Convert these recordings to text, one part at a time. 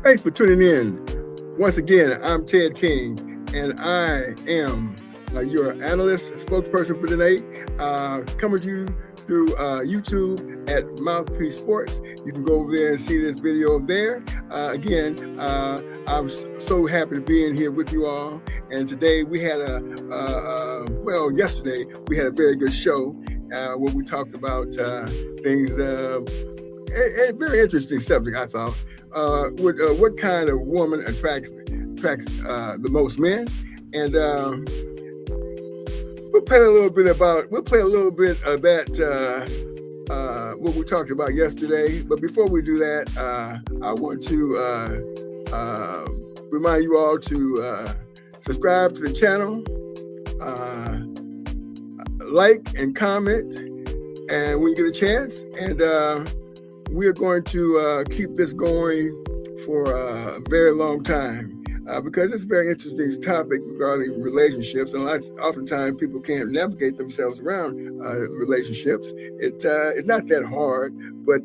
Thanks for tuning in. Once again, I'm Ted King, and I am your analyst, spokesperson for today, coming to you through YouTube at Mouthpiece Sports. You can go over there and see this video there. Again, I'm so happy to be in here with you all. And today we had yesterday we had a very good show where we talked about things, a very interesting subject, I thought. What kind of woman attracts the most men? And we'll play a little bit of that what we talked about yesterday. But before we do that, I want to remind you all to subscribe to the channel, like and comment, and when you get a chance. And we are going to keep this going for a very long time. Because it's a very interesting topic regarding relationships, and oftentimes people can't navigate themselves around relationships. It's not that hard, but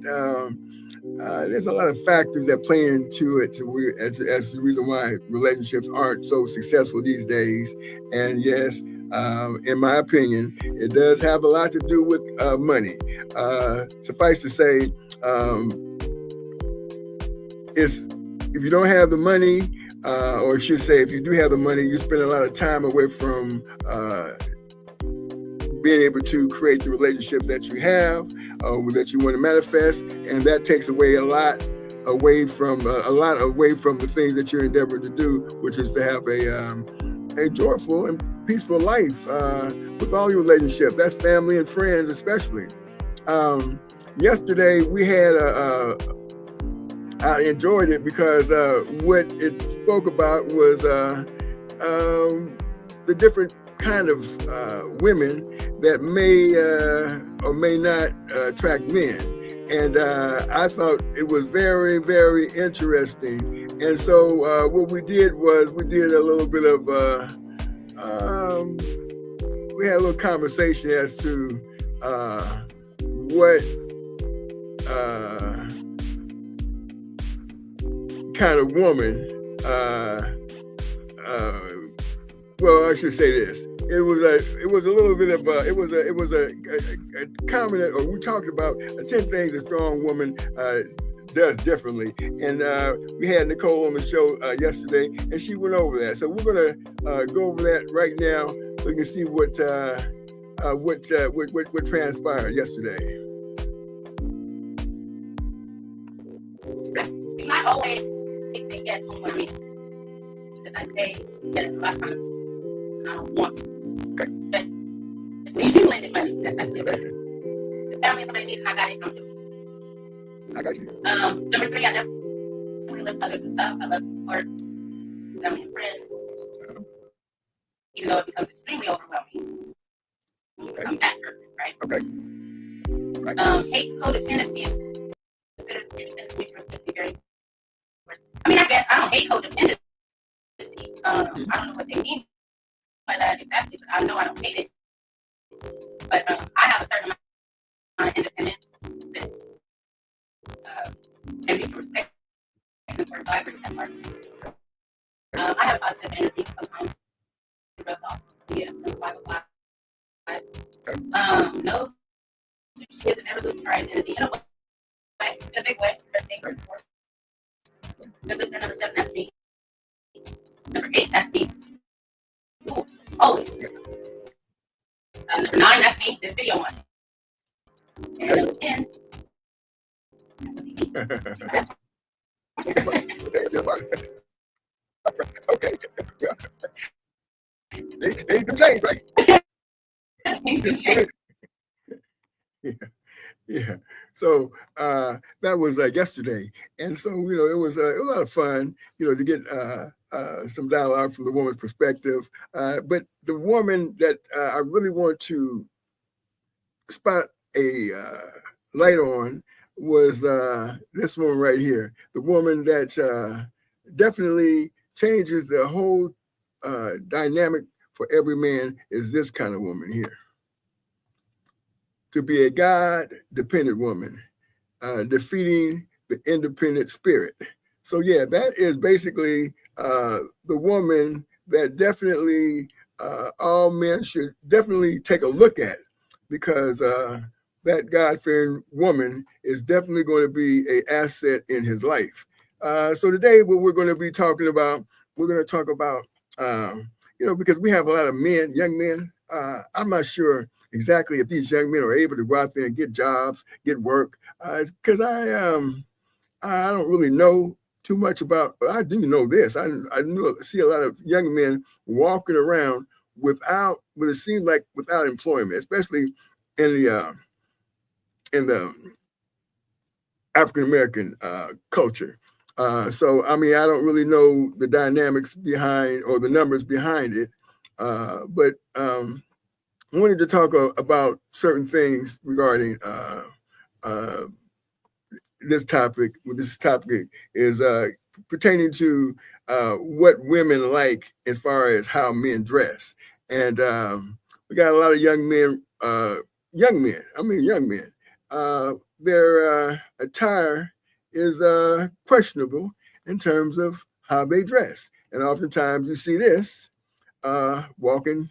there's a lot of factors that play into it as the reason why relationships aren't so successful these days. And yes, in my opinion, it does have a lot to do with money. Suffice to say, if you don't have the money, or I should say, if you do have the money, you spend a lot of time away from being able to create the relationship that you have, that you want to manifest, and that takes away a lot away from the things that you're endeavoring to do, which is to have a joyful and peaceful life with all your relationships. That's family and friends, especially. Yesterday we had I enjoyed it because what it spoke about was the different kind of women that may or may not attract men. And I thought it was very, very interesting. And so what we did was we did a little bit of, we had a little conversation as to what kind of woman, well, I should say this. It was a little bit of a comment, or we talked about 10 things a strong woman does differently. And we had Nicole on the show yesterday, and she went over that. So we're gonna go over that right now, so you can see what transpired yesterday. Not always say yes on what I mean. Because I say yes a lot of times. I don't want to. Okay. But you lending money, that's actually good. Just tell me if somebody needs, I got it. I got you. Number 3, I definitely lift others up. I love support family and friends. Even though it becomes extremely overwhelming. When you become that person, right? Okay. Right. Hate codependency is considered independence me for very. I mean, I guess I don't hate codependency. I don't know what they mean by that exactly, but I know I don't hate it. But I have a certain amount of independence that can be respected and so I agree with that part. I have positive energy sometimes. Yeah, 5 o'clock. No, she doesn't ever lose her identity in a way, in a big way. Good listener, number 7, that's me. Number 8, that's me. Ooh, always. Number 9, that's me, the video one. And number 10. Okay. They can change, right? Things can change. Yeah. So that was yesterday, and so it was a lot of fun, to get some dialogue from the woman's perspective. But the woman that I really want to spot a light on was this woman right here. The woman that definitely changes the whole dynamic for every man is this kind of woman here. To be a God-dependent woman, defeating the independent spirit. So yeah, that is basically the woman that definitely all men should definitely take a look at, because that God-fearing woman is definitely going to be an asset in his life. So today, what we're going to be talking about, we're going to talk about, because we have a lot of men, young men. I'm not sure exactly if these young men are able to go out there and get jobs, get work, because I don't really know too much about, but I do know this. See a lot of young men walking around without, what it seems like without employment, especially in the African American culture. So I mean, I don't really know the dynamics behind or the numbers behind it, but I wanted to talk about certain things regarding uh, this topic. This topic is pertaining to what women like as far as how men dress, and we got a lot of young men. Young men. Their attire is questionable in terms of how they dress, and oftentimes you see this walking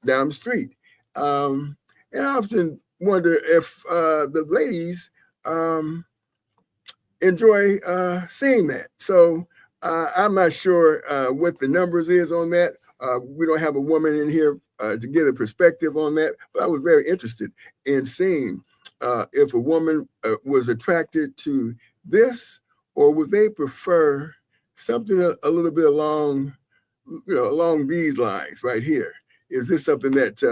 down the street. And I often wonder if the ladies enjoy seeing that. So I'm not sure what the numbers is on that. We don't have a woman in here to get a perspective on that, but I was very interested in seeing if a woman was attracted to this, or would they prefer something a little bit along these lines right here. Is this something that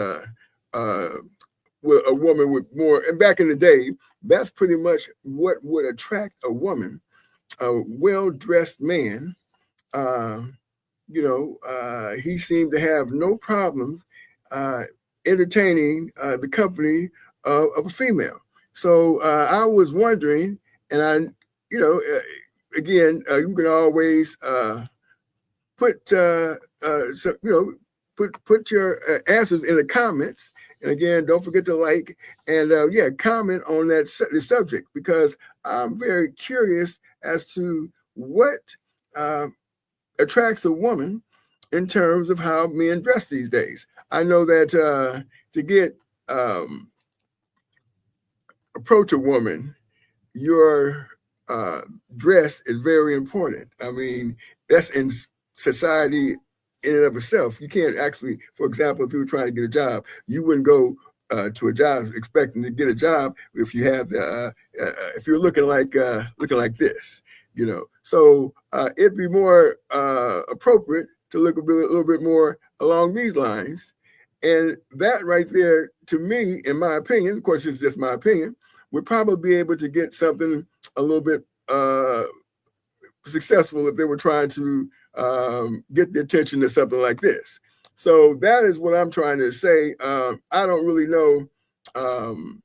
a woman would more, and back in the day, that's pretty much what would attract a woman, a well-dressed man. Uh, he seemed to have no problems uh, entertaining the company of a female. So I was wondering, and again, you can always put put your answers in the comments. And again, don't forget to like and comment on the subject, because I'm very curious as to what attracts a woman in terms of how men dress these days. I know that to get approach a woman, your dress is very important. I mean, that's in society in and of itself. You can't actually, for example, if you were trying to get a job, you wouldn't go to a job expecting to get a job if you have if you're looking like this, So it'd be more appropriate to look a little bit more along these lines. And that right there, to me, in my opinion, of course, it's just my opinion, would probably be able to get something a little bit successful if they were trying to get the attention to something like this. So that is what I'm trying to say. I don't really know, and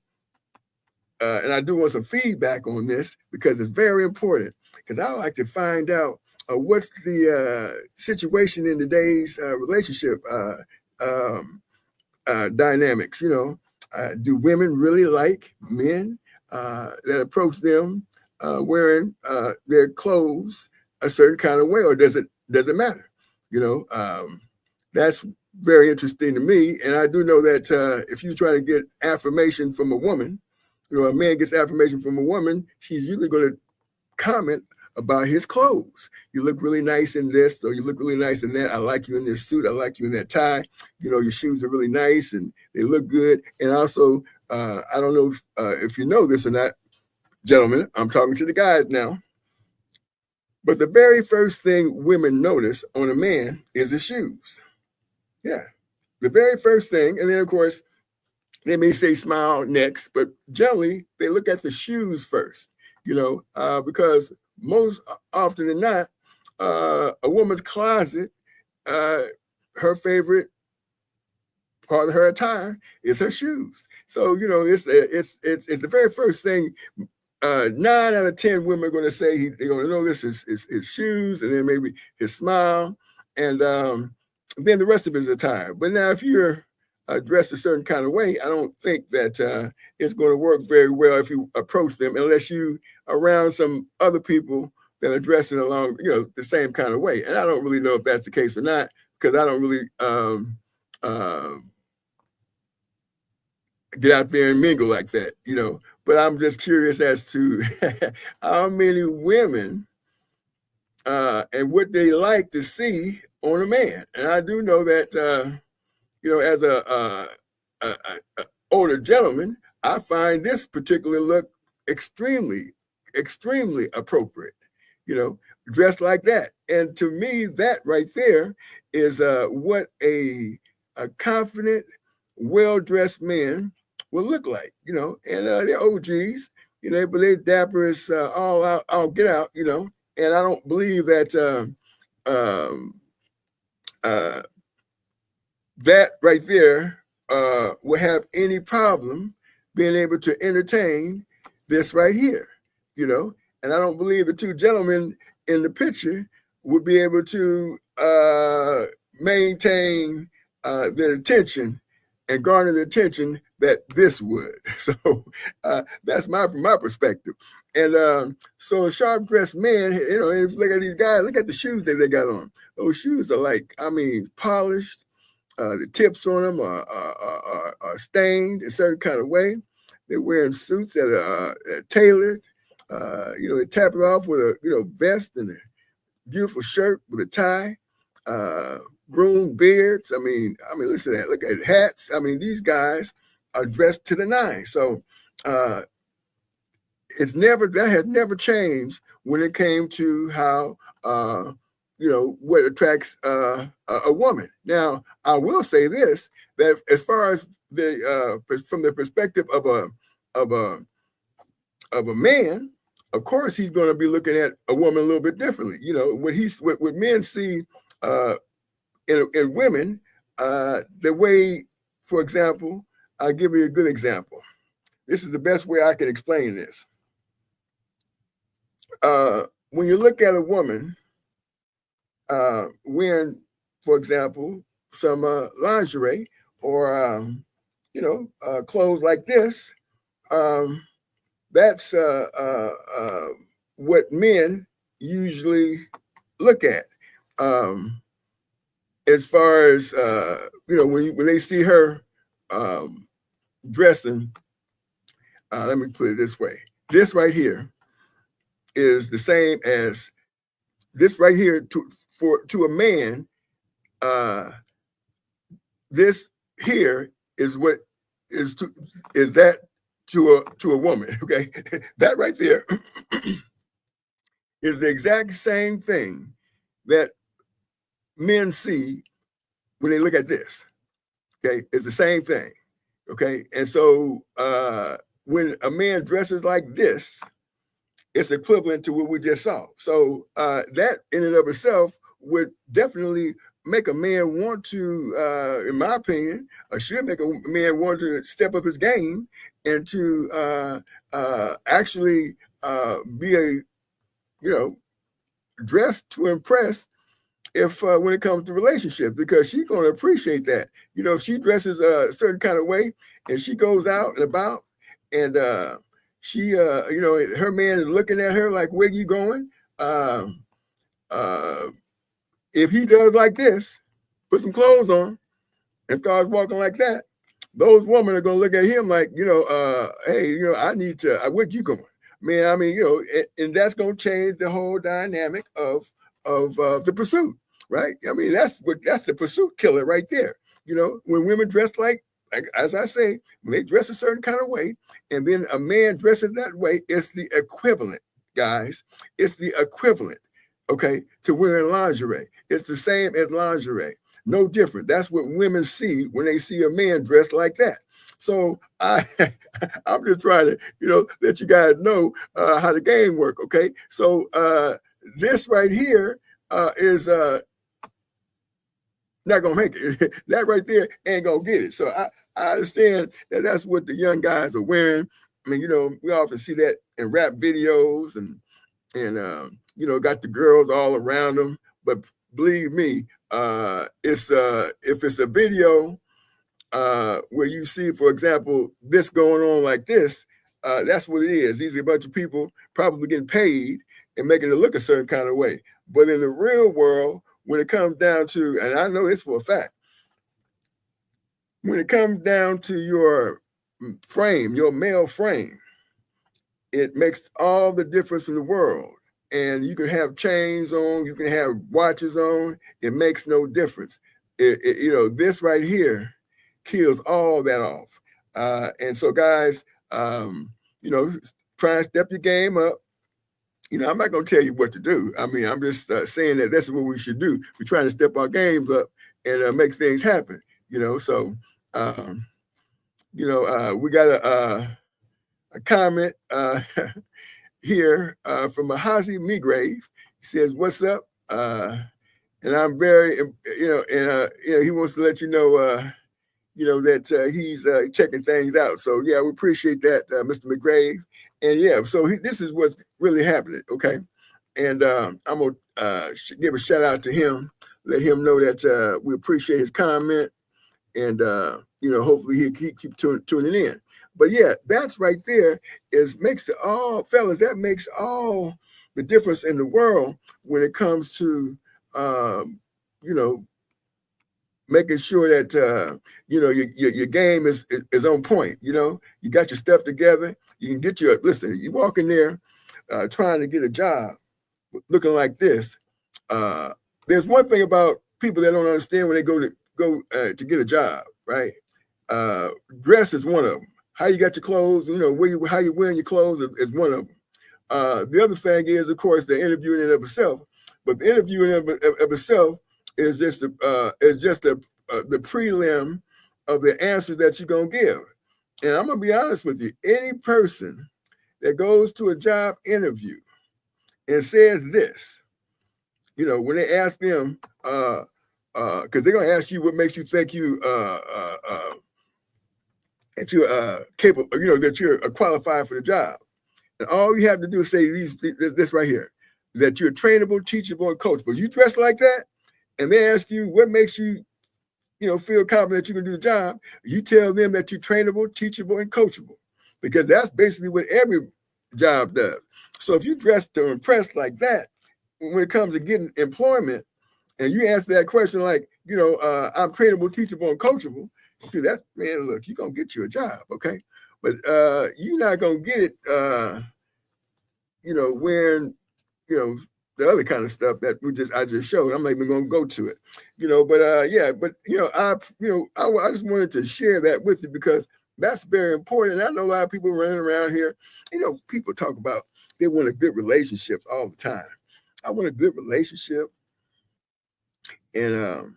I do want some feedback on this, because it's very important, because I like to find out what's the situation in today's relationship dynamics. Do women really like men that approach them wearing their clothes a certain kind of way, or does it matter? That's very interesting to me. And I do know that if you try to get affirmation from a woman, a man gets affirmation from a woman, she's usually going to comment about his clothes. You look really nice in this, or you look really nice in that. I like you in this suit. I like you in that tie. Your shoes are really nice and they look good. And also, I don't know if you know this or not, gentlemen, I'm talking to the guys now. But the very first thing women notice on a man is his shoes. Yeah, the very first thing. And then, of course, they may say smile next, but generally they look at the shoes first, because most often than not, a woman's closet, her favorite part of her attire is her shoes. So, it's the very first thing. 9 out of 10 women are going to say they're going to notice his shoes, and then maybe his smile, and then the rest of his attire. But now, if you're dressed a certain kind of way, I don't think that it's going to work very well if you approach them, unless you around some other people that are dressing along, the same kind of way. And I don't really know if that's the case or not, because I don't really get out there and mingle like that. But I'm just curious as to how many women and what they like to see on a man. And I do know that, as a older gentleman, I find this particular look extremely, extremely appropriate, dressed like that. And to me, that right there is what a confident, well-dressed man will look like, and they're OGs, but they dapper as all out, I'll get out, and I don't believe that that right there will have any problem being able to entertain this right here, and I don't believe the two gentlemen in the picture would be able to maintain their attention and garner the attention that this would. So that's from my perspective. And so a sharp dressed man, if you look at these guys, look at the shoes that they got on. Those shoes are polished. The tips on them are stained a certain kind of way. They're wearing suits that are tailored. They tap it off with a vest and a beautiful shirt with a tie. Groomed beards. I mean, listen to that. Look at hats. These guys are dressed to the nines. So that has never changed when it came to how what attracts a woman. Now, I will say this: that as far as from the perspective of a man, of course he's going to be looking at a woman a little bit differently. What men see in women, the way, for example, I'll give you a good example. This is the best way I can explain this. When you look at a woman wearing, for example, some lingerie or clothes like this, that's what men usually look at. As far as when they see her dressing, let me put it this way: this right here is the same as this right here to a man. This here is what is that to a woman. Okay, that right there is the exact same thing that men see when they look at this. Okay, it's the same thing. Okay, and so when a man dresses like this, it's equivalent to what we just saw. So that in and of itself would definitely make a man want to, in my opinion, or should make a man want to step up his game and to actually be dressed to impress. If when it comes to relationships, because she's going to appreciate that. If she dresses a certain kind of way and she goes out and about and she, her man is looking at her like, where you going? If he does like this, put some clothes on and starts walking like that, those women are going to look at him like, hey, I need to, where you going? Man, and that's going to change the whole dynamic of the pursuit, right? That's the pursuit killer right there. When women dress like as I say, when they dress a certain kind of way, and then a man dresses that way, it's the equivalent, guys. It's the equivalent, okay, to wearing lingerie. It's the same as lingerie. No different. That's what women see when they see a man dressed like that. So I'm just trying to, let you guys know how the game work, okay? So this right here is not gonna make it. That right there ain't gonna get it. So I understand that that's what the young guys are wearing. We often see that in rap videos and got the girls all around them. But believe me, it's if it's a video where you see, for example, this going on like this, that's what it is. These are a bunch of people probably getting paid and making it look a certain kind of way. But in the real world, when it comes down to, and I know this for a fact, when it comes down to your frame, your male frame, it makes all the difference in the world. And you can have chains on, you can have watches on, it makes no difference. This right here kills all that off. And so, guys, try and step your game up. I'm not going to tell you what to do. I mean, I'm just saying that that's what we should do. We're trying to step our games up and make things happen. So, we got a comment here from Mahazi Migrave. He says, "What's up?" And I'm very, he wants to let you know, that he's checking things out. So yeah, we appreciate that, Mr. McGrave. And yeah, so this is what's really happening. Okay, and I'm gonna give a shout out to him, let him know that we appreciate his comment, and hopefully he'll keep tuning in. But yeah, that's right there makes that makes all the difference in the world when it comes to making sure that your game is on point. You got your stuff together. You can get listen. You walk in there trying to get a job, looking like this. There's one thing about people that don't understand when they go to get a job, right? Dress is one of them. How you got your clothes, how you wearing your clothes is one of them. The other thing is, of course, the interview in and of itself. But the interview in and of itself is just the prelim of the answer that you're gonna give. And I'm gonna be honest with you. Any person that goes to a job interview and says this, when they ask them, because they're gonna ask you what makes you think that you're capable, that you're qualified for the job. And all you have to do is say this right here, that you're trainable, teachable, and coachable. You dress like that, and they ask you what makes you, feel confident you can do the job. You tell them that you're trainable, teachable, and coachable, because that's basically what every job does. So if you dress to impress like that, when it comes to getting employment, and you answer that question like, I'm trainable, teachable, and coachable, that, man, look, you're gonna get you a job, okay? But you're not gonna get it, wearing, the other kind of stuff that I just showed. I'm not even gonna go to it, I just wanted to share that with you because that's very important. I know a lot of people running around here. People talk about they want a good relationship all the time. I want a good relationship, and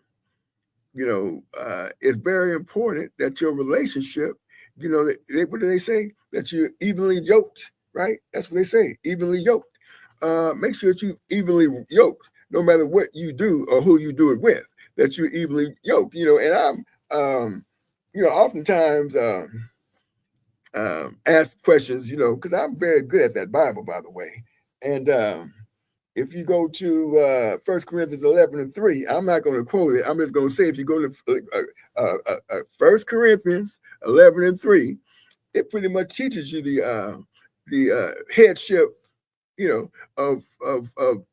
it's very important that your relationship, what do they say? That you're evenly yoked, right? That's what they say, evenly yoked. Make sure that you evenly yoked, no matter what you do or who you do it with, that you're evenly yoked, and I'm, oftentimes ask questions, because I'm very good at that Bible, by the way. And if you go to 1 Corinthians 11:3, I'm not going to quote it. I'm just going to say, if you go to 1 Corinthians 11:3, it pretty much teaches you the headship, of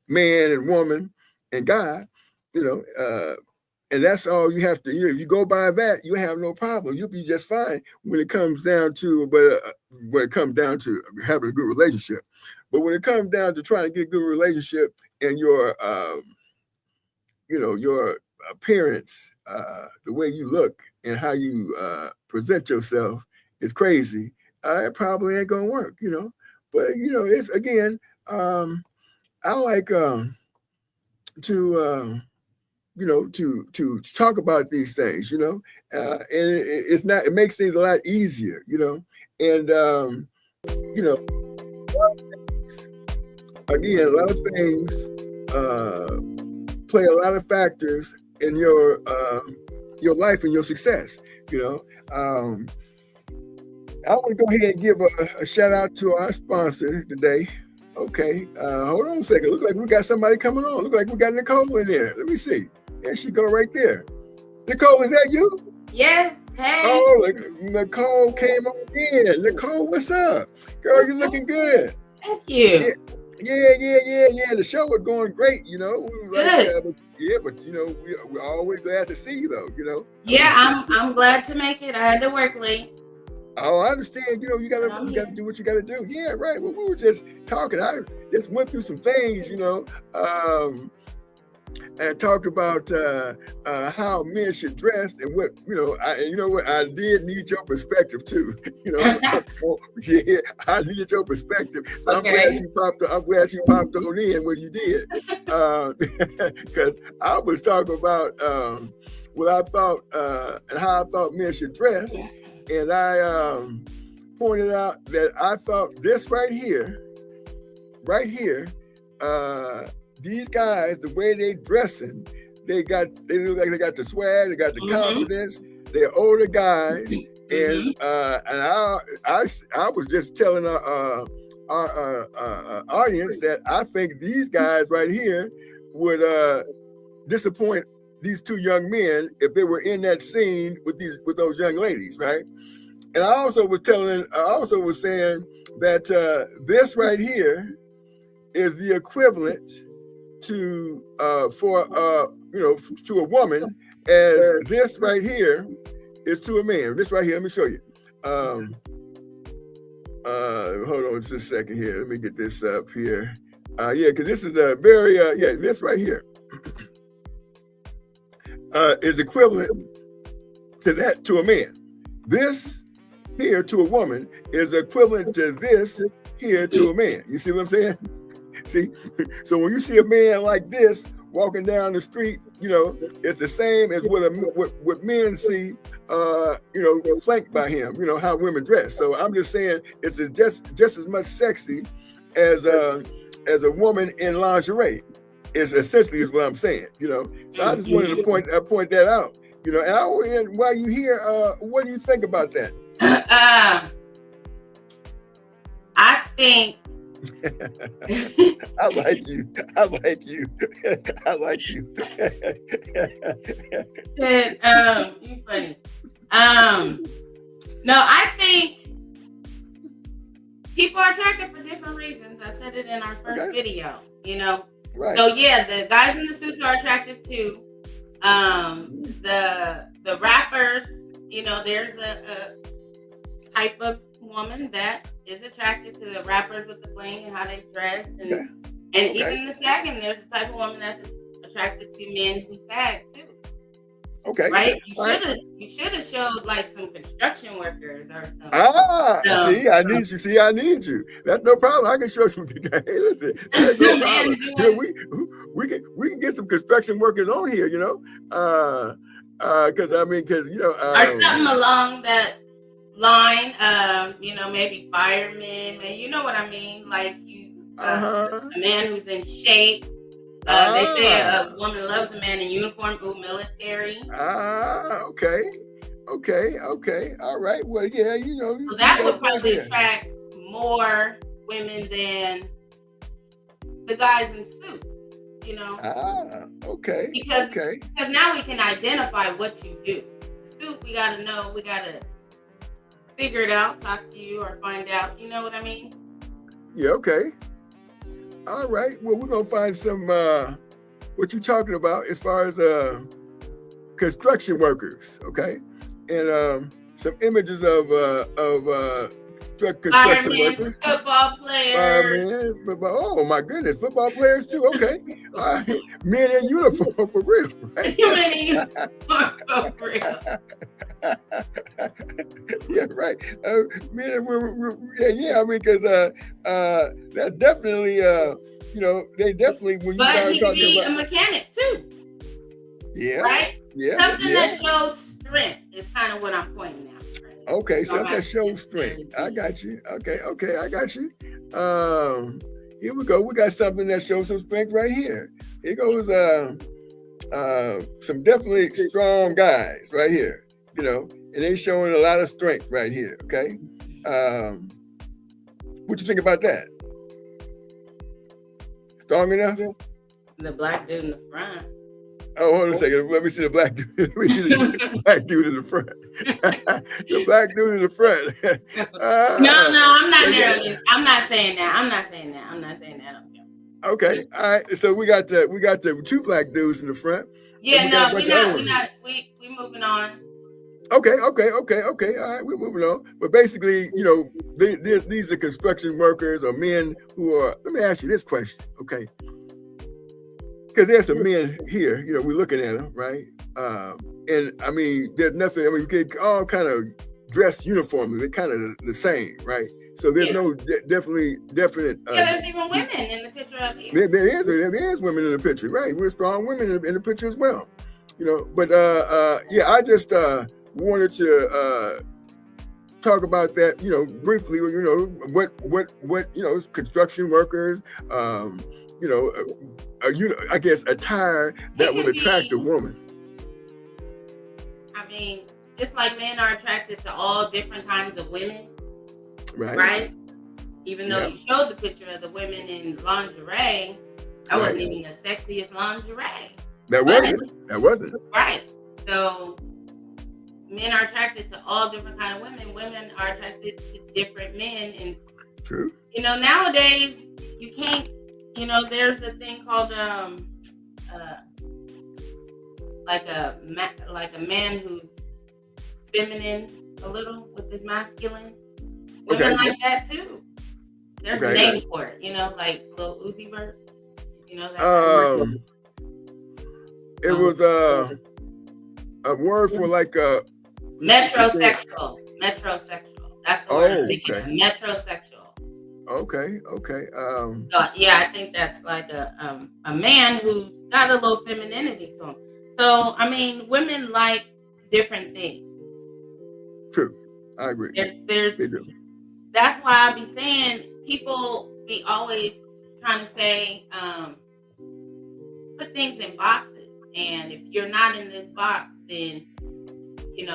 man and woman and God, and that's all you have to. If you go by that, you have no problem. You'll be just fine when it comes down to, when it comes down to having a good relationship. But when it comes down to trying to get a good relationship and your, your appearance, the way you look and how you present yourself is crazy. It probably ain't gonna work, But it's again, I like to talk about these things, and it makes things a lot easier, and again, a lot of things play a lot of factors in your life and your success. I want to go ahead and give a shout out to our sponsor today. Okay, hold on a second. Look like we got somebody coming on. Look like we got Nicole in there. Let me see. There she go right there. Nicole, is that you? Yes. Hey. Oh, look, Nicole came on in. Nicole, what's up? Girl, you looking good. Thank you. Yeah. The show was going great, you know. We was like, Good. but you know, we're always glad to see you, though. You know. Yeah, I'm glad to make it. I had to work late. Oh, I understand. You know, you But gotta I'm you gotta here. do what you gotta do. Yeah, right. Well, we were just talking. I just went through some things, you know, and talked about how men should dress and what you know what I did need your perspective too. You know, yeah, I needed your perspective. So I'm glad Okay. you popped. I'm glad you popped on in when you did, because I was talking about what I thought and how I thought men should dress, and I pointed out that I thought this right here. These guys, the way they dressing, they look like they got the swag, they got the confidence. They're older guys, and I was just telling our audience that I think these guys right here would disappoint these two young men if they were in that scene with those young ladies, right? And I also was saying that this right here is the equivalent to to a woman as this right here is to a man. This right here, let me show you. Hold on just a second here. Let me get this up here. Because this is a very this right here is equivalent to that to a man. This here to a woman is equivalent to this here to a man. You see what I'm saying? See, so when you see a man like this walking down the street, you know, it's the same as what men see, flanked by him. You know how women dress. So I'm just saying it's just as much sexy as a woman in lingerie. Is essentially is what I'm saying. You know, so I just wanted to point that out. You know, and while you here, what do you think about that? I think. I like you. You funny. No, I think people are attracted for different reasons. I said it in our first video, you know. Right. So yeah, the guys in the suits are attractive too. The rappers, you know, there's a type of woman that is attracted to the rappers with the bling and how they dress, and even in the sagging, there's a type of woman that's attracted to men who sag too. Okay. Right? You should have showed like some construction workers or something. I need you. That's no problem. I can show some. Hey, listen, that's no problem. You know, we can get some construction workers on here. You know, because you know, or something along that line. You know, maybe firemen. You know what I mean? Like a man who's in shape. They say a woman loves a man in uniform, military. Okay. All right. Well, yeah, you know. So that would probably attract more women than the guys in suits, you know. Okay. Because now we can identify what you do. The suit, we gotta know, we gotta figure it out, talk to you or find out, you know what I mean? Yeah, okay. All right. Well, we're gonna find some what you're talking about as far as construction workers, okay, and some images of construction workers, football players, oh my goodness, football players too. Okay, men in uniform for real, right? Men in uniform for real. Yeah, right. I mean, because that definitely, you know, they definitely when you start talking about a mechanic too. Yeah. Right. Yeah. Something that shows strength is kind of what I'm pointing out. Right? Okay, something that shows strength. I got you. Okay, I got you. Here we go. We got something that shows some strength right here. Here goes some definitely strong guys right here. You know, and they showing a lot of strength right here. Okay, what you think about that? Strong enough? The black dude in the front. Oh, hold on a second. Let me see the black dude. Let me see the black dude in the front. The black dude in the front. No, I'm not there. I'm not saying that. I'm not saying that. Okay, all right. So we got the two black dudes in the front. Yeah, we got a no, bunch we of other not, we ones. not, we moving on. Okay. All right, we're moving on. But basically, these are construction workers or men who are. Let me ask you this question, okay? Because there's some men here. We're looking at them, right? And I mean, there's nothing. I mean, you get all kind of dressed uniformly. They're kind of the same, right? So there's no definite. Yeah, there's even women in the picture up here. There is women in the picture, right? We're strong women in the picture as well. But yeah, I just wanted to talk about that, briefly. What construction workers, I guess attire that would attract a woman. I mean, just like men are attracted to all different kinds of women, right? Right. Even though you showed the picture of the women in lingerie, that wasn't even the sexiest lingerie. That wasn't. Right. So men are attracted to all different kind of women. Women are attracted to different men. And true. Nowadays you can't. There's a thing called like a man who's feminine a little with his masculine. Women like that too. There's a name for it, like Lil Uzi Vert. That it was a word for like a metrosexual. That's the word I'm thinking of. Metrosexual. Okay. So, yeah, I think that's like a man who's got a little femininity to him. So I mean, women like different things. True, I agree. That's why I be saying people be always trying to say put things in boxes, and if you're not in this box, then you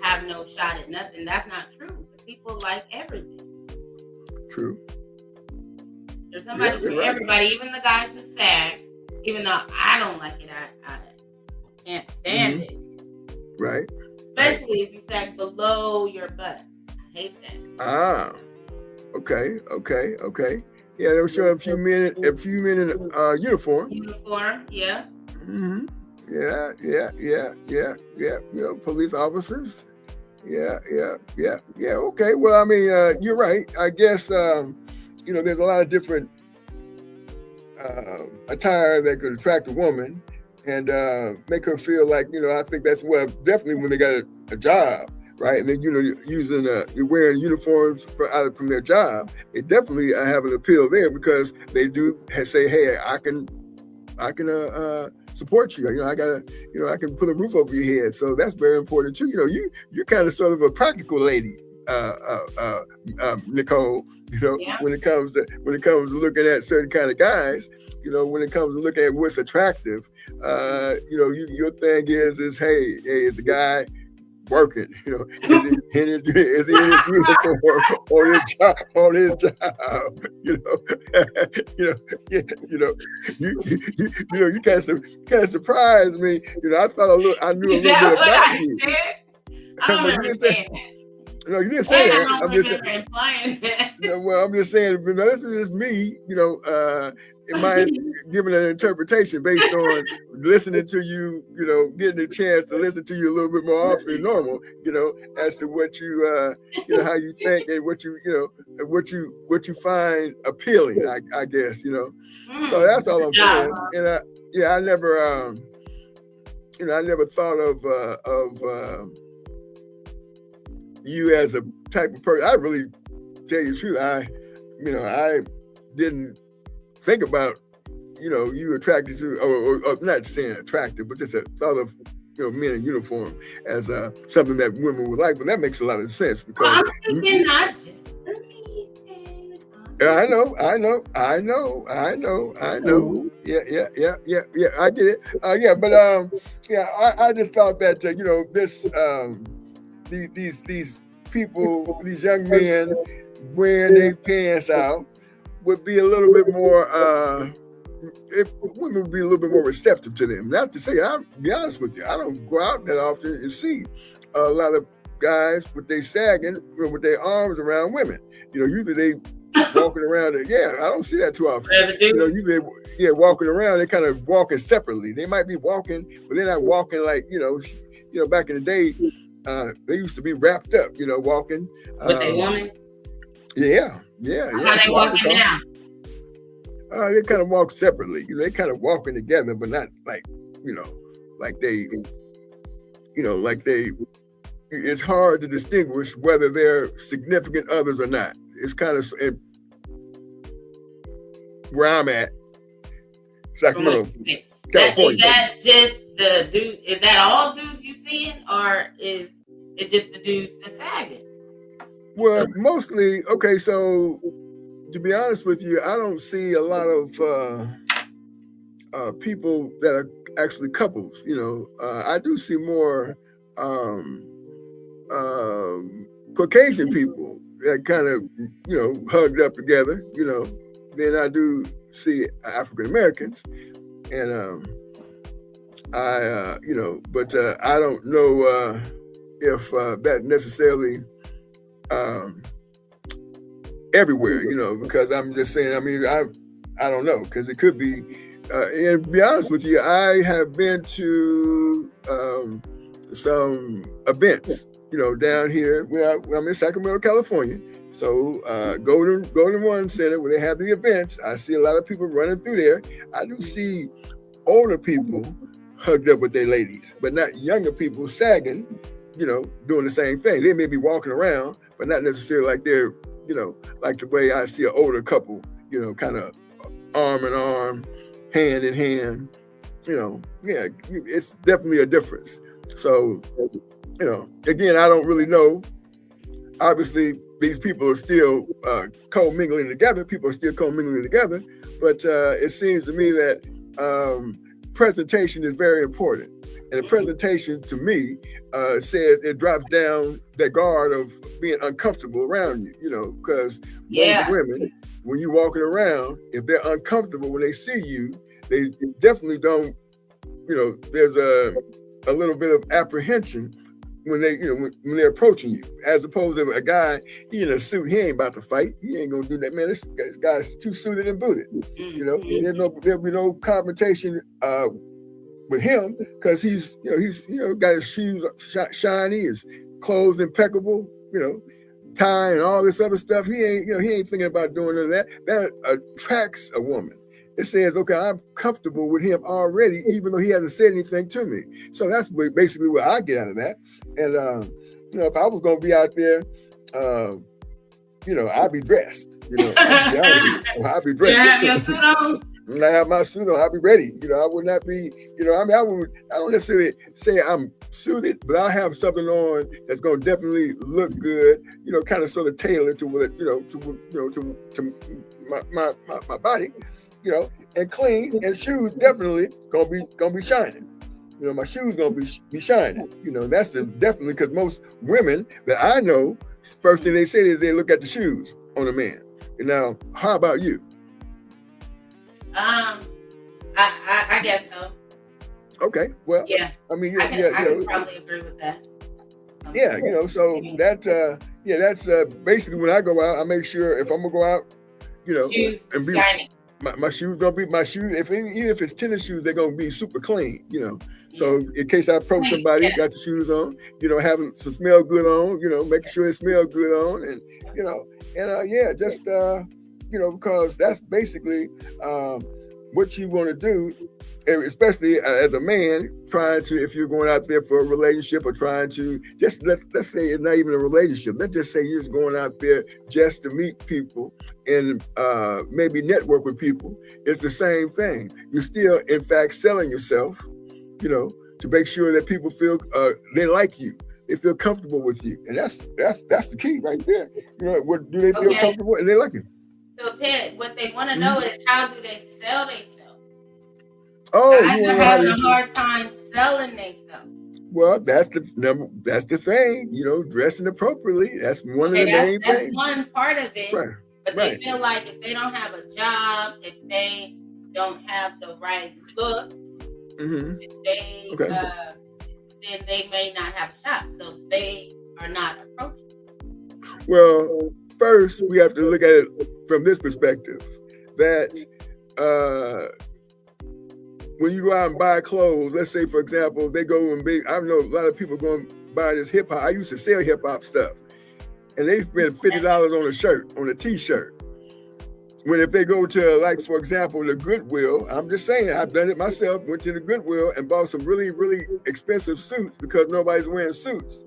have no shot at nothing. That's not true. People like everything. True. There's somebody for everybody, even the guys who sag. Even though I don't like it, I can't stand it. Right. Especially if you sag below your butt. I hate that. Ah. Okay. Yeah, they were showing a few men in uniform. Uniform, yeah. Mm-hmm. Yeah. Police officers. Yeah. Okay. Well, I mean, you're right. I guess there's a lot of different attire that could attract a woman and make her feel like, I think that's definitely when they got a job, right? And then you're wearing uniforms from their job. They definitely have an appeal there because they do say, hey, I can support you. I can put a roof over your head. So that's very important too. You're kind of sort of a practical lady, Nicole. When it comes to looking at certain kind of guys, when it comes to looking at what's attractive, your thing is hey, is the guy working? Is he in his uniform on his job? You kind of surprised me. I thought I knew a little bit about you. I don't remember saying that. No, you didn't say that. I'm just implying that. Well, I'm just saying. This is just me. Am I giving an interpretation based on listening to you? Getting a chance to listen to you a little bit more often than normal. As to what you, how you think and what you find appealing. I guess. So that's all I'm saying. And I never, I never thought of you as a type of person. I really tell you the truth. I didn't think about, you attracted to, or not saying attractive, but just a thought of, men in uniform as something that women would like. But that makes a lot of sense because I'm thinking not just for me. I know. Yeah. I get it. But I just thought that this. These people, these young men wearing their pants out would be a little bit more, women would be a little bit more receptive to them. Not to say, I'll be honest with you, I don't go out that often and see a lot of guys with their sagging, with their arms around women. Usually they walking around. Yeah, I don't see that too often. Usually, walking around, they're kind of walking separately. They might be walking, but they're not walking like back in the day. They used to be wrapped up, walking. With they woman. Yeah. How they walking now? They kind of walk separately. They kind of walking together, but not like like they. Like they. It's hard to distinguish whether they're significant others or not. It's kind of where I'm at, Sacramento, California. Is that just the dude? Is that all dudes you seeing, or is it just the dudes that sagging? Well, mostly. Okay, so to be honest with you, I don't see a lot of people that are actually couples. I do see more Caucasian people that kind of hugged up together. Then I do see African Americans, and but I don't know if that necessarily everywhere, because I'm just saying. I mean, I don't know, because it could be. And to be honest with you, I have been to some events, down here where I'm in Sacramento, California. So Golden One Center, where they have the events, I see a lot of people running through there. I do see older people hugged up with their ladies, but not younger people sagging, doing the same thing. They may be walking around, but not necessarily like they're, like the way I see an older couple, kind of arm in arm, hand in hand. Yeah, it's definitely a difference. So, again, I don't really know. Obviously, these people are still co-mingling together. People are still co-mingling together. But it seems to me that presentation is very important. And the presentation, to me, says it drops down that guard of being uncomfortable around you, because most women, when you're walking around, if they're uncomfortable when they see you, they definitely don't, there's a little bit of apprehension when they, when they're approaching you, as opposed to a guy, he in a suit, he ain't about to fight. He ain't gonna do that, man. This guy's too suited and booted. There'll be no confrontation with him, because he's got his shoes shiny, his clothes impeccable, tie and all this other stuff. He ain't thinking about doing none of that. That attracts a woman. It says, okay, I'm comfortable with him already, even though he hasn't said anything to me. So that's basically what I get out of that. And if I was gonna be out there, I'd be dressed. I'd be dressed. You have your suit on? When I have my suit on, I'll be ready. I would not be, I don't necessarily say I'm suited, but I'll have something on that's going to definitely look good, kind of sort of tailored to what, to my body, and clean, and shoes definitely gonna be shining. My shoes gonna be shining. That's definitely, because most women that I know, first thing they say is they look at the shoes on a man. And now, how about you? I guess so. Okay, well, yeah. I mean, I can probably agree with that. Yeah, so that's basically when I go out, I make sure if I'm gonna go out, shoes and be shining. My shoes gonna be my shoes. Even if it's tennis shoes, they're gonna be super clean. So in case I approach somebody, got the shoes on, having some smell good on, making sure they smell good on, and because that's basically what you want to do, especially as a man trying to, if you're going out there for a relationship or trying to just, let's say it's not even a relationship. Let's just say you're just going out there just to meet people and maybe network with people. It's the same thing. You're still, in fact, selling yourself, to make sure that people feel they like you. They feel comfortable with you. And that's the key right there. Do they feel comfortable and they like you? So Ted, what they want to know is, how do they sell themselves? Oh, guys are having a hard time selling themselves. Well, that's the thing, dressing appropriately. That's one of the main things. That's one part of it. Right. But they feel like if they don't have a job, if they don't have the right look, if they then they may not have a shot. So they are not approaching. Well, first we have to look at it from this perspective, that when you go out and buy clothes, let's say, for example, they go and I know a lot of people going buy this hip hop. I used to sell hip hop stuff, and they spend $50 on a shirt, on a t-shirt. When if they go to, like, for example, the Goodwill, I'm just saying, I've done it myself, went to the Goodwill and bought some really, really expensive suits because nobody's wearing suits,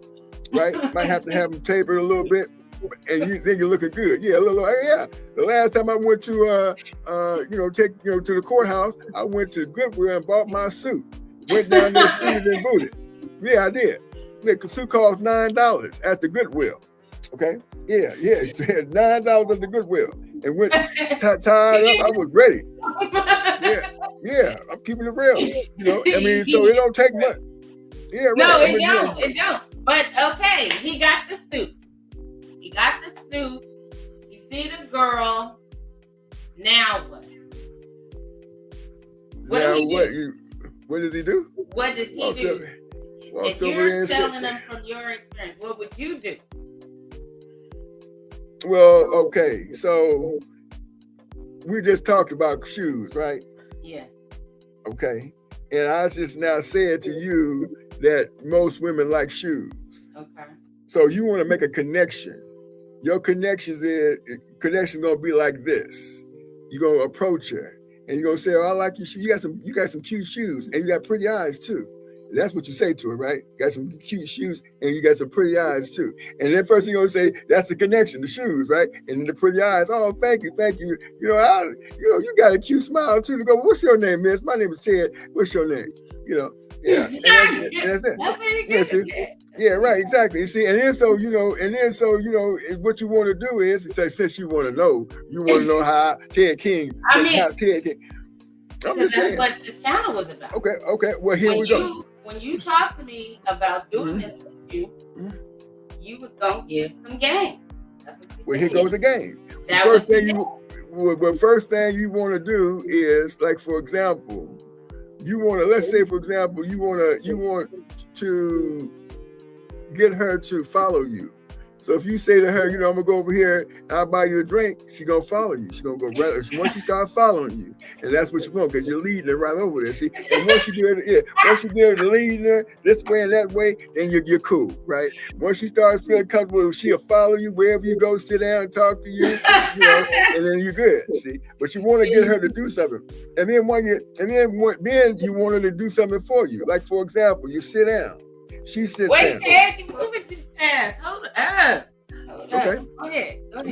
right? Might have to have them tapered a little bit, and then you're looking good. Yeah, yeah. The last time I went to, to the courthouse, I went to Goodwill and bought my suit. Went down there, suited and booted. Yeah, I did. The suit cost $9 at the Goodwill. Okay? Yeah, $9 at the Goodwill. And went tied up. I was ready. Yeah, I'm keeping it real. I mean, so it don't take much. Yeah, right. No, it don't. But okay, he got the suit. You see the girl. Now what? What does he do? What does he do? If you're telling them from your experience, what would you do? Well, okay, so we just talked about shoes, right? Yeah. Okay, and I just now said to you that most women like shoes. Okay. So you want to make a connection. Your connection gonna be like this. You're gonna approach her and you're gonna say, "Oh, I like your shoes. You got some cute shoes, and you got pretty eyes too." That's what you say to her, right? You got some cute shoes and you got some pretty eyes too. And then first thing you're gonna say, that's the connection, the shoes, right? And the pretty eyes. Oh, thank you. You got a cute smile too. To go, what's your name, miss? My name is Ted. What's your name? Yeah. And that's it. That's very good. Yeah, right, exactly. You see, what you want to do is say, since you want to know how Ted King. I'm just saying. That's what this channel was about. Okay. Well, here we go. When you talked to me about doing this with you, you was gonna give some game. That's what you well, said. here goes the game. First thing you want to do is, like, for example, you want to, let's say, for example, you want to get her to follow you. So if you say to her, I'm gonna go over here and I'll buy you a drink, she's gonna follow you. She's gonna go right once she starts following you, and that's what you want because you're leading her right over there. See, and once you get her leading her this way and that way, then you're cool, right? Once she starts feeling comfortable, she'll follow you wherever you go, sit down and talk to you, and then you're good. See, but you want to get her to do something, and then then you want her to do something for you. Like, for example, you sit down. She sits down. Wait, Ted, you're moving too fast. Hold up. Okay. Go ahead. I'm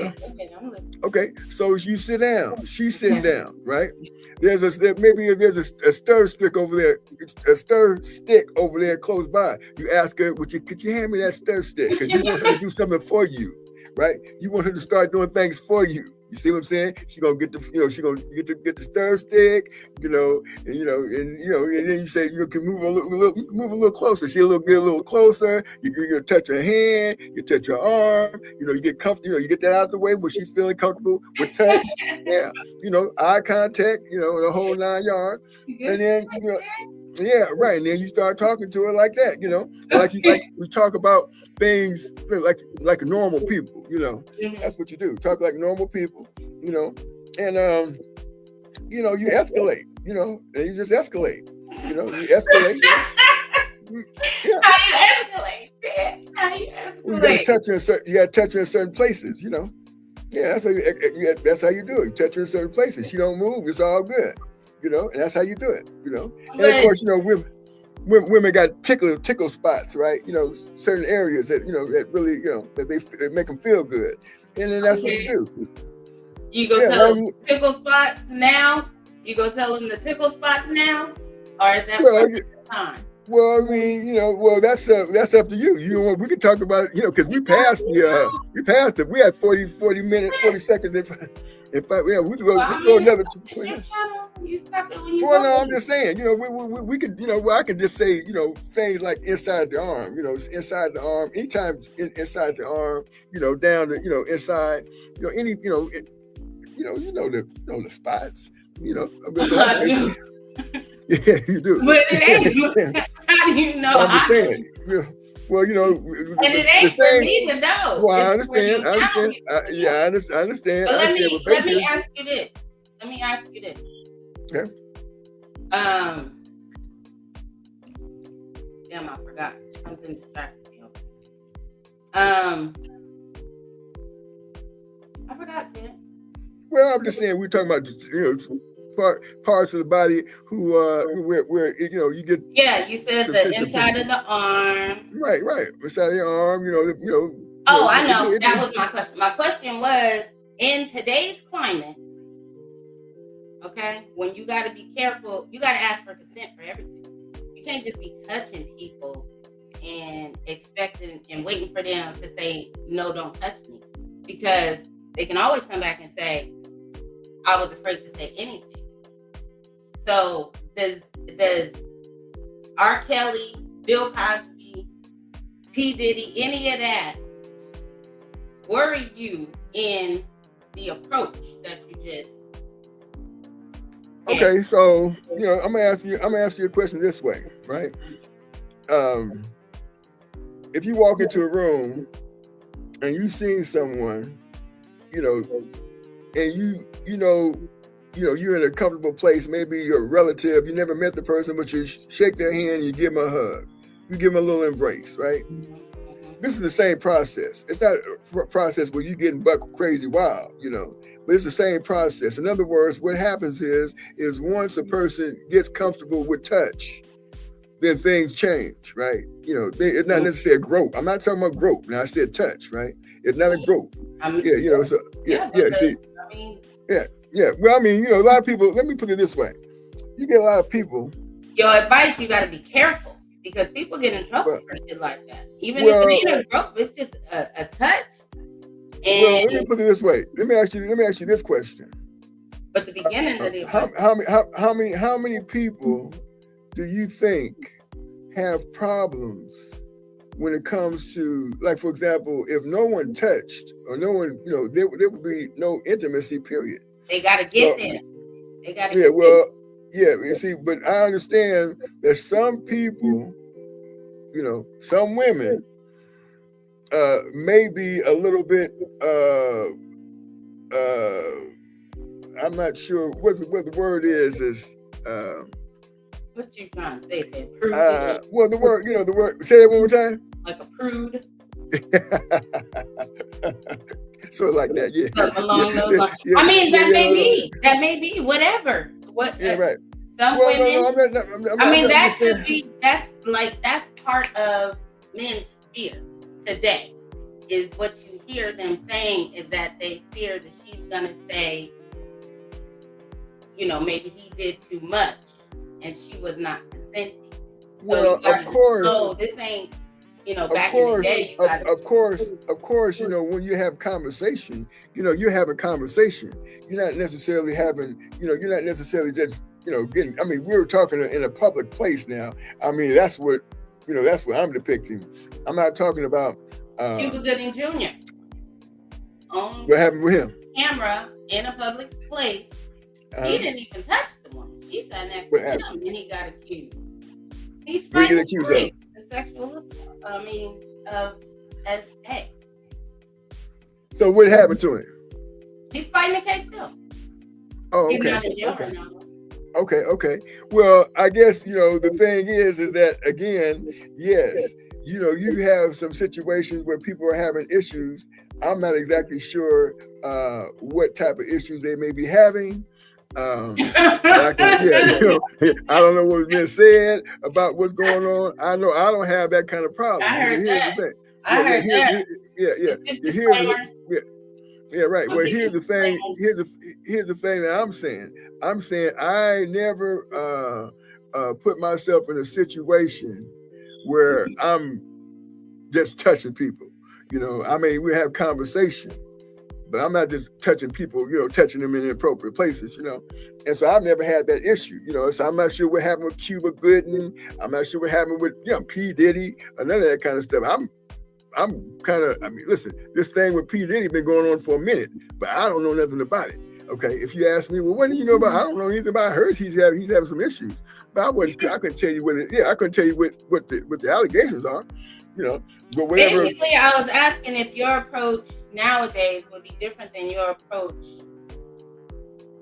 listening. Okay, so you sit down. She's sitting down, right? There's a stir stick over there. A stir stick over there close by. You ask her, could you hand me that stir stick? Because you want her to do something for you, right? You want her to start doing things for you. You see what I'm saying? She's gonna get the stir stick, and then you say you can move a little closer. She'll get a little closer. You touch her hand, you touch her arm. You get comfortable. You get that out of the way when she's feeling comfortable with touch. Yeah, eye contact. The whole 9 yards. And then yeah, right. And then you start talking to her like that. Like we talk about things like normal people. That's what you do. Talk like normal people. And you escalate. And you just escalate. You escalate. Yeah. How you escalate, Dad? Well, you gotta touch her in certain places. Yeah, that's how you do it. You touch her in certain places. She don't move. It's all good. And that's how you do it. And of course, women got tickle spots, right? Certain areas that that really that they make them feel good, and then that's what you do. You go tell them tickle spots now. You go tell them the tickle spots now, or is that the time? Well, I mean, that's up to you. We can talk about because we passed it. We had 40 minutes, 40 seconds. We can go another 2 minutes. You stop it when you no, I'm just saying, we could, I can just say, things like inside the arm, inside the arm, anytime inside the arm, down the, inside, any, the spots, Yeah, you do. But it ain't. How do you know? I'm just saying, Well, you know, And it ain't for me to know. Well, I It's for you understand. I understand. now. Yeah, I understand. But I let understand. me But basically, ask you this. Let me ask you this. okay. Damn, I forgot. Something distracted me. I forgot, Tim. Well, I'm just saying we're talking about parts of the body who where you know you get. Yeah, you said the inside of the arm. Right, inside of the arm. Oh, I know. That was my question. My question was, in today's climate, okay, when you got to be careful, you got to ask for consent for everything. You can't just be touching people and expecting and waiting for them to say, no, don't touch me. Because they can always come back and say, I was afraid to say anything. So does R. Kelly, Bill Cosby, P. Diddy, any of that worry you in the approach that you just had? Okay, so I'm gonna ask you a question this way, right? If you walk into a room and you see someone, and you're in a comfortable place, maybe you're a relative, you never met the person, but you shake their hand and you give them a hug, you give them a little embrace, right? This is the same process. It's not a process where you're getting buck crazy wild, but it's the same process. In other words, what happens is once a person gets comfortable with touch, then things change, right? It's not necessarily a grope. I'm not talking about grope. Now I said touch, right? It's not a grope. Well, I mean, a lot of people, let me put it this way. You get a lot of people. Your advice, you got to be careful because people get in trouble for shit like that. Even if it ain't a grope, it's just a touch. Well, let me put it this way. Let me ask you this question. But the beginning of the how many people do you think have problems when it comes to, like, for example, if no one touched or no one, there would be no intimacy, period. They got to get there. They got to you see, but I understand that some people, some women may be a little bit, I'm not sure what the word is. What you trying to say, Ted? Prude? Well, the word, say it one more time. Like a prude? Sort of like that, yeah. Something along those lines. I mean, that may be, whatever. Right. Some women, that's part of men's fear today, is what you hear them saying is that they fear that she's going to say, maybe he did too much and she was not consenting. Well, of course. So this ain't, back in the day. Of course, when you have conversation, you're having conversation. You're not necessarily having, you're not necessarily just, getting, I mean, we're talking in a public place now. I mean, that's what I'm depicting. I'm not talking about Cuba Gooding Jr. What happened with him? Camera in a public place. He didn't even touch the woman. He sat next to him and he got accused. He's fighting the sexual assault. I mean, hey. So what happened to him? He's fighting the case still. Oh, okay. He's not in jail right now. Okay. Well, I guess, the thing is that, again, yes, you have some situations where people are having issues. I'm not exactly sure what type of issues they may be having. I don't know what's been said about what's going on. I know I don't have that kind of problem. I heard that. Right. Well, here's the thing. Here's the thing that I'm saying. I'm saying I never put myself in a situation where I'm just touching people. I mean, we have conversation, but I'm not just touching people, touching them in inappropriate places, And so I've never had that issue, So I'm not sure what happened with Cuba Gooding. I'm not sure what happened with, P. Diddy or none of that kind of stuff. I'm kind of, listen, this thing with P. Diddy been going on for a minute, but I don't know nothing about it. Okay, if you ask me, well, what do you know about? I don't know anything about hers. He's having some issues, but I couldn't tell you what it. Yeah, I couldn't tell you what the allegations are. You know, but whatever. Basically, I was asking if your approach nowadays would be different than your approach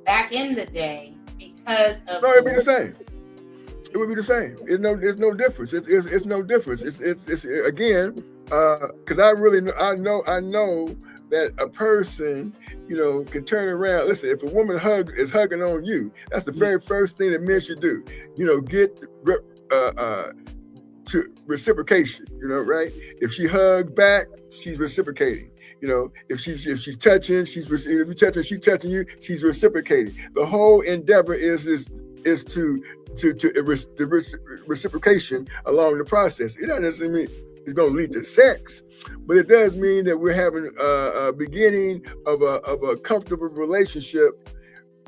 back in the day because of. No, it'd be the same. It would be the same. There's no difference. It's no difference. It's again, because I know that a person, you know, can turn around. Listen, if a woman is hugging on you, that's the very first thing that men should do. You know, get to reciprocation. You know, right? If she hugs back, she's reciprocating. You know, if she's touching, if you're touching, she's touching you, she's reciprocating. The whole endeavor is to reciprocation along the process. It doesn't necessarily mean it's going to lead to sex, but it does mean that we're having a beginning of a comfortable relationship,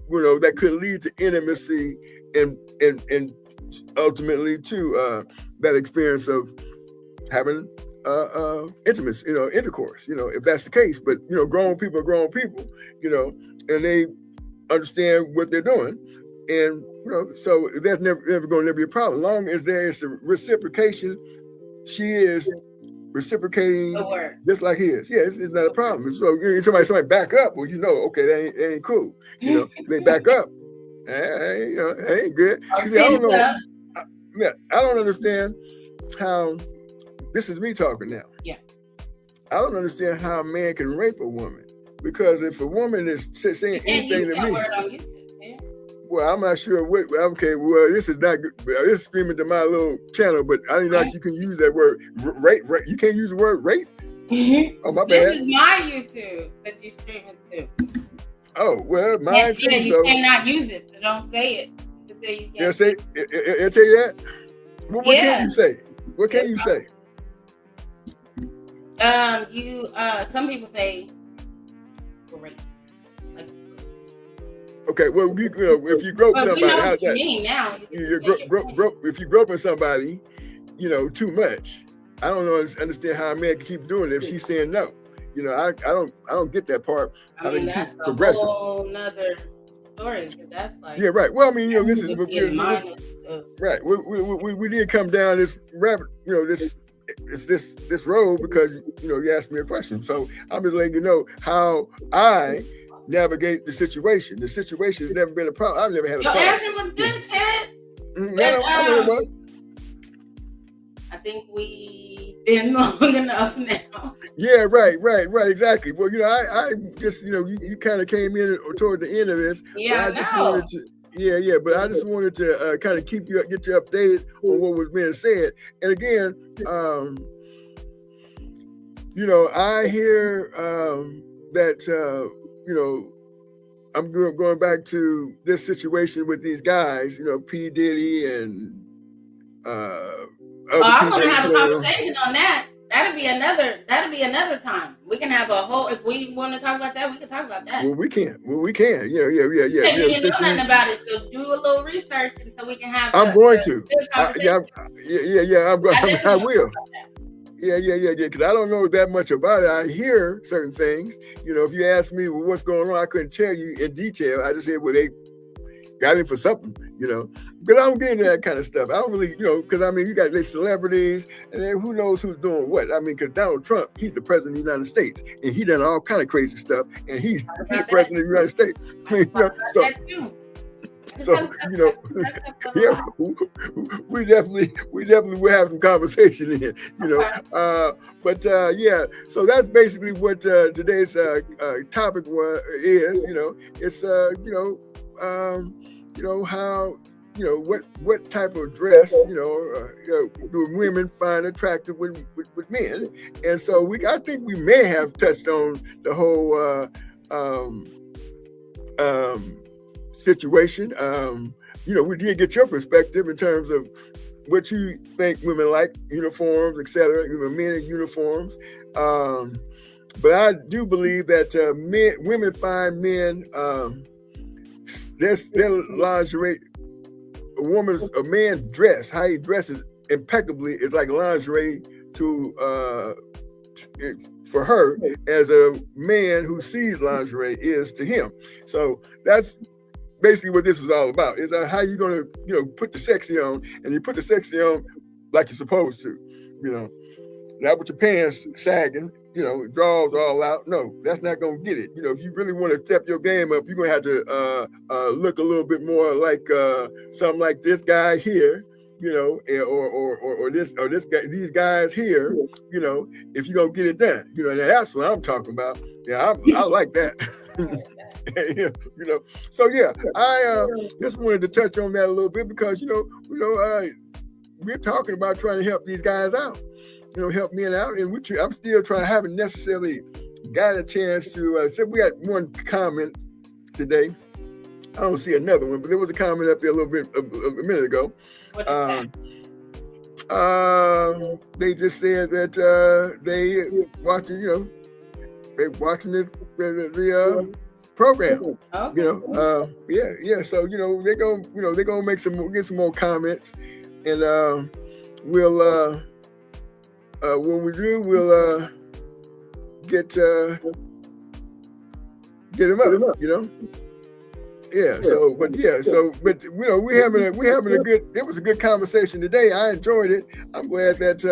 you know, that could lead to intimacy and ultimately to that experience of having intimacy, you know, intercourse, you know, if that's the case. But, you know, grown people are grown people, you know, and they understand what they're doing. And, you know, so that's never going to be a problem. As long as there is a reciprocation, she is reciprocating just like his. Yeah, it's not a problem. So somebody back up, well, you know, okay, that ain't cool. You know, they back up. You know, that ain't good. See, I don't know. I don't understand how. This is me talking now. Yeah. I don't understand how a man can rape a woman, because if a woman is saying anything to me. Well, I'm not sure what. Okay, well, this is not good. This is streaming to my little channel, but I didn't know you can use that word rape. You can't use the word rape. Oh, my bad. This is my YouTube that you streaming to. Oh, well, mine too. Yeah, you cannot use it, so don't say it. Just say you can't. Yeah, say it'll tell you that. What can you say? What can you say? Some people say rape. Okay, well, you know, if you grope somebody, how's that? If you groping somebody, you know, too much, I don't understand how a man can keep doing it if she's saying no. You know, I don't get that part. I mean, that's a whole nother story, because that's like. Yeah, right. Well, I mean, you know, this is right. We did come down this rabbit, you know, this road because, you know, you asked me a question. So I'm just letting you know how I navigate the situation. The situation has never been a problem. I've never had a problem. Your answer was good, Ted. I know it was. I think we've been long enough now. Yeah, right, exactly. Well, you know, I just, you know, you kind of came in toward the end of this. Yeah, I just wanted to, but I just wanted to kind of get you updated on what was being said. And again, you know, I hear that. You know, I'm going back to this situation with these guys, you know, P. Diddy and I want to have a conversation on that. That'll be another time. We can have a whole. If we want to talk about that, we can talk about that. Well, we can. Yeah. You didn't know nothing about it, so do a little research, and so we can have. I'm going to. Good conversation. I will. Yeah. Because I don't know that much about it. I hear certain things. You know, if you ask me, well, what's going on, I couldn't tell you in detail. I just said, well, they got in for something, you know. But I don't get into that kind of stuff. I don't really, you know, because I mean, you got these celebrities, and then who knows who's doing what. I mean, because Donald Trump, he's the president of the United States, and he done all kind of crazy stuff, and he's the president of the United States. I mean, you know, so you know, yeah, we definitely will have some conversation here, you know. Yeah, so that's basically what today's topic is. You know, it's you know how, you know, what type of dress, you know, do women find attractive with men. And so I think we may have touched on the whole situation. You know, we did get your perspective in terms of what you think women like, uniforms, etc., even men in uniforms. But I do believe that women find men, their lingerie, a man's dress, how he dresses impeccably is like lingerie to for her as a man who sees lingerie is to him. So that's basically what this is all about. Is how you gonna put the sexy on, and you put the sexy on like you're supposed to, not with your pants sagging, drawers all out. No, that's not gonna get it. If you really want to step your game up, you're gonna have to look a little bit more like something like this guy here, or this guy, these guys here, if you're gonna get it done, and that's what I'm talking about. Yeah, I like that. So yeah, I just wanted to touch on that a little bit because we're talking about trying to help these guys out, help men out, and I'm still trying. I haven't necessarily got a chance to. So we got one comment today. I don't see another one, but there was a comment up there a little bit a minute ago. They just said that they watching, they watching the program. Okay. Yeah. So they're gonna get some more comments, and we'll when we do, we'll get them up. Yeah. So, but we're having a good. It was a good conversation today. I enjoyed it. I'm glad that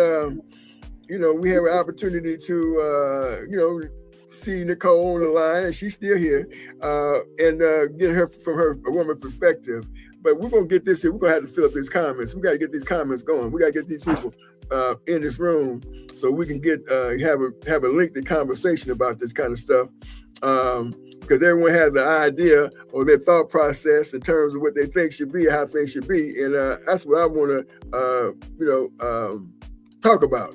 we have an opportunity to see Nicole on the line, and she's still here, and get her from a woman perspective. But we're gonna get this here. We're gonna have to fill up these comments. We gotta get these comments going. We gotta get these people in this room so we can get have a lengthy conversation about this kind of stuff. Because everyone has an idea or their thought process in terms of what they think should be, how things should be, and that's what I want to, talk about.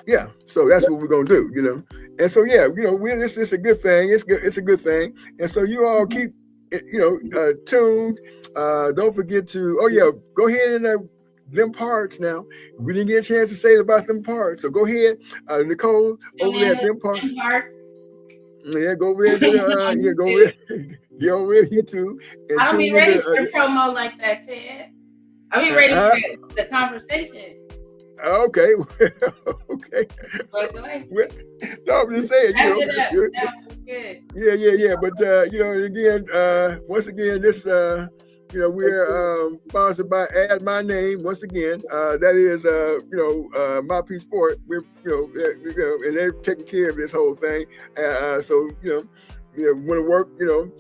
Yeah. So that's what we're gonna do. And so it's a good thing. It's a good thing. And so you all keep, tuned. Don't forget to. Go ahead and. Them parts now. We didn't get a chance to say it about them parts. So go ahead, Nicole, over there at them parts. Yeah, go over there. Go over there. Get over there, you too. I don't be ready for a promo like that, Ted. I be ready for the conversation. Okay. Okay. But go ahead. No, I'm just saying, That was good. Yeah. But again, once again, this we're sponsored by Add My Name. Once again, that is My P Sport. We're and they're taking care of this whole thing. So want to work,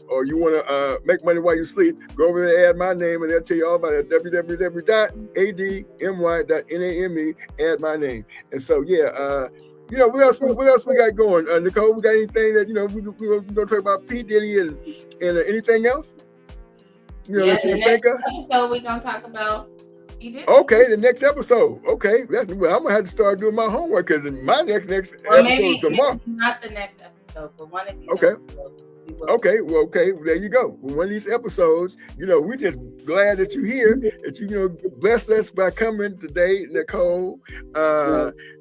or you want to make money while you sleep, go over there and Add My Name, and they'll tell you all about it. www.admy.name. Add My Name. And so what else we got going? Nicole, we got anything that we're gonna talk about P. Diddy and anything else? The next episode we're gonna talk about P. Diddy. Okay, the next episode. Okay, I'm gonna have to start doing my homework because my next episode is tomorrow. Not the next episode, but one of these. Episodes. Okay, there you go. One of these episodes, we're just glad that you're here, that you blessed us by coming today, Nicole.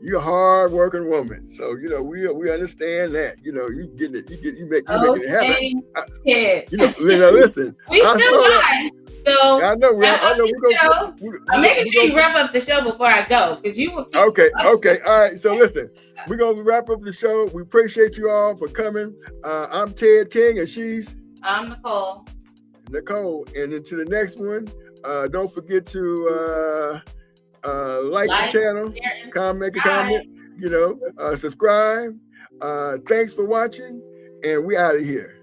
You're a hard-working woman, so we understand that. You getting it, you making it happen. Listen, we still live, so I know. I'm making sure you wrap up the show before I go, because you will. Okay. All right. So listen, we're gonna wrap up the show. We appreciate you all for coming. I'm Ted King, and I'm Nicole. And into the next one, don't forget to like the channel, make a comment, subscribe. Thanks for watching, and we out of here.